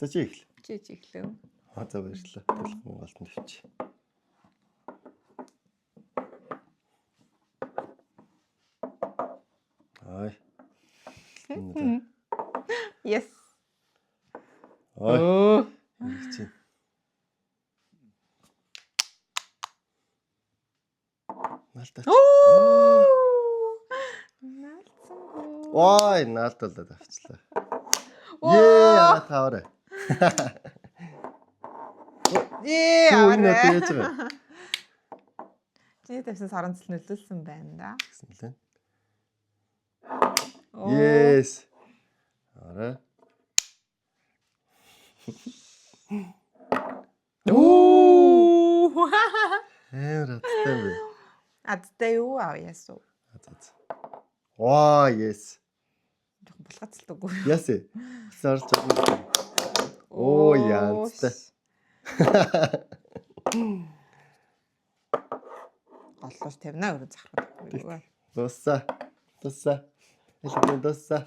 За чи эхлэв. Чи эхлэв. За баярлалаа. Телефон галтан тавьчих. Ай. Yes. Ой. Чи. Наалтаач. Наалцсан. Ой, наалтуулаад авчлаа. Яа, таарэ. Аваарэ. Яаж байгаа. Чи тавьсан саранцал нөлөөлсөн байна да. Гэсэн лээ. Yes. Ара. Оо. Радтай бэ. Адтай юу аа ясуу. Оо, yes. Жохон булгацалт үгүй. Yes. Сарч байгаа. Оо, янзтай. Голлоош 50 өрөө захраад. Дуссаа. Элэдэн дуссаа.